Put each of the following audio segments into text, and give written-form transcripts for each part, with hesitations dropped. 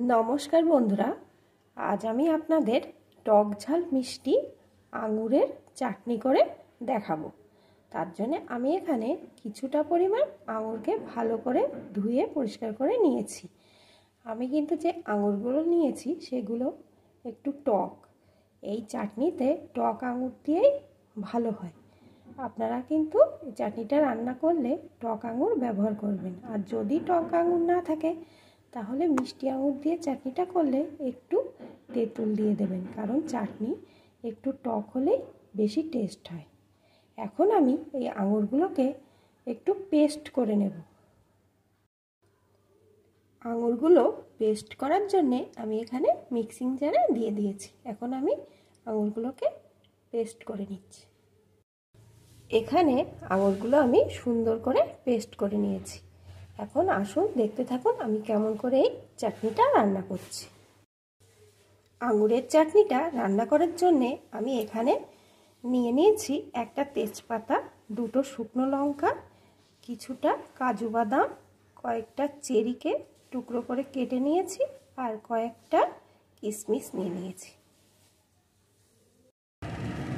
নমস্কার বন্ধুরা, আজ আমি আপনাদের টক ঝাল মিষ্টি আঙুরের চাটনি করে দেখাবো। তার জন্য আমি এখানে কিছুটা পরিমাণ আঙুরকে ভালো করে ধুয়ে পরিষ্কার করে নিয়েছি। আমি কিন্তু যে আঙুরগুলো নিয়েছি সেগুলো একটু টক। এই চাটনিতে টক আঙুর দিয়েই ভালো হয়। আপনারা কিন্তু এই চাটনিটা রান্না করলে টক আঙুর ব্যবহার করবেন, আর যদি টক আঙুর না থাকে তাহলে মিষ্টি আঙুর দিয়ে চাটনিটা করলে একটু তেঁতুল দিয়ে দেবেন, কারণ চাটনি একটু টক হলেই বেশি টেস্ট হয়। এখন আমি এই আঙুরগুলোকে একটু পেস্ট করে নেব। আঙুরগুলো পেস্ট করার জন্যে আমি এখানে মিক্সিং জারে দিয়ে দিয়েছি। এখন আমি আঙুরগুলোকে পেস্ট করে নিচ্ছি। এখানে আঙুরগুলো আমি সুন্দর করে পেস্ট করে নিয়েছি। এখন আসুন দেখতে থাকুন আমি কেমন করে এই চাটনিটা রান্না করছি। আঙুরের চাটনিটা রান্না করার জন্যে আমি এখানে নিয়ে নিয়েছি একটা তেজপাতা, দুটো শুকনো লঙ্কা, কিছুটা কাজু বাদাম, কয়েকটা চেরিকে টুকরো করে কেটে নিয়েছি, আর কয়েকটা কিশমিশ নিয়ে নিয়েছি।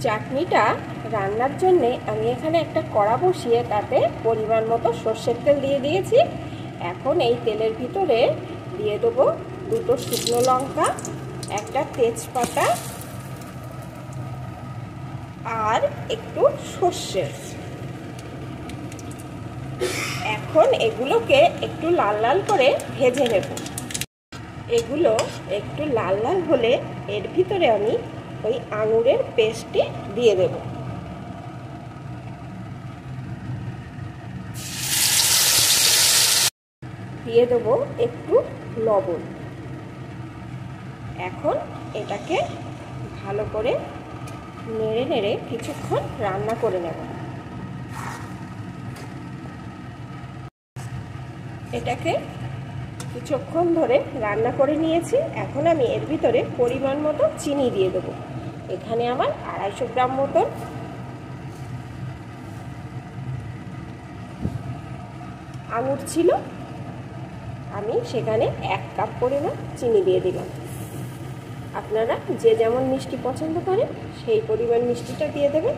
চাটনিটা রান্নার জন্যে আমি এখানে একটা কড়া বসিয়ে তাতে পরিমাণ মতো সর্ষের তেল দিয়ে দিয়েছি। এখন এই তেলের ভিতরে দিয়ে দেবো দুটো শুকনো লঙ্কা, একটা তেজপাতা আর একটু সর্ষে। এখন এগুলোকে একটু লাল লাল করে ভেজে নেব। এগুলো একটু লাল লাল হলে এর ভিতরে আমি ওই আঙুরের পেস্টটি দিয়ে দেব। দিয়ে দেব একটু লবণ। এখন এটাকে ভালো করে নেড়ে নেড়ে কিছুক্ষণ রান্না করে নেব। এটাকে কিছুক্ষণ ধরে রান্না করে নিয়েছি। এখন আমি এর ভিতরে পরিমাণ মতো চিনি দিয়ে দেবো। এখানে আমার 250 গ্রাম মতন আঙুর ছিল, আমি সেখানে 1 কাপ পরিমাণ চিনি দিয়ে দিলাম। আপনারা যে যেমন মিষ্টি পছন্দ করেন সেই পরিমাণ মিষ্টিটা দিয়ে দেবেন।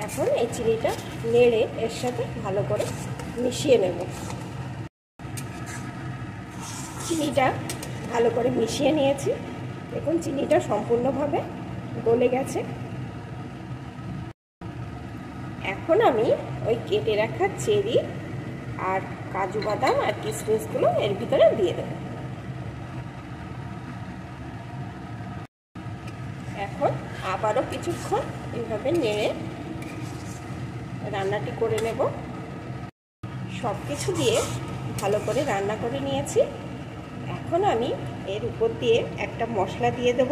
এখন এই চিনিটা নেড়ে এর সাথে ভালো করে মিশিয়ে নেব। চিনিটা ভালো করে মিশিয়ে নিয়েছি। দেখুন চিনিটা সম্পূর্ণভাবে গলে গেছে। এখন আমি ওই কেটে রাখা চেরি আর কাজু বাদাম আর কিশমিশগুলো এর ভিতরে দিয়ে দেব। এখন আবারও কিছুক্ষণ এইভাবে নেড়ে রান্নাটি করে নেব। সব কিছু দিয়ে ভালো করে রান্না করে নিয়েছি। এখন আমি এর উপর দিয়ে একটা মশলা দিয়ে দেব।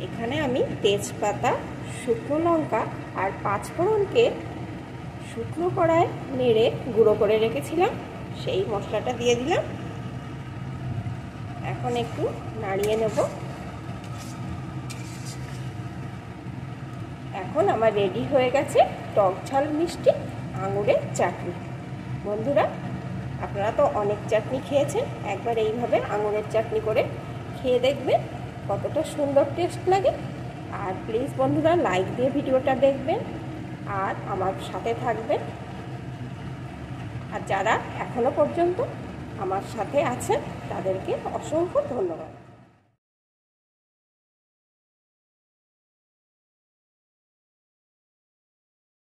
এখানে আমি তেজপাতা, শুকনো লঙ্কা আর 5 ফোড়নকে শুকনো কড়ায় নেড়ে গুঁড়ো করে রেখেছিলাম, সেই মশলাটা দিয়ে দিলাম। এখন একটু নাড়িয়ে নেব। এখন আমার রেডি হয়ে গেছে টক ঝাল মিষ্টি আঙুরের চাটনি। বন্ধুরা, আপনারা তো অনেক চাটনি খেয়েছেন, একবার এইভাবে আঙুরের চাটনি করে খেয়ে দেখবেন কতটা সুন্দর টেস্ট লাগে। আর প্লিজ বন্ধুরা লাইক দিয়ে ভিডিওটা দেখবেন আর আমার সাথে থাকবেন। আর যারা এখনো পর্যন্ত আমার সাথে আছেন তাদেরকে অসংখ্য ধন্যবাদ।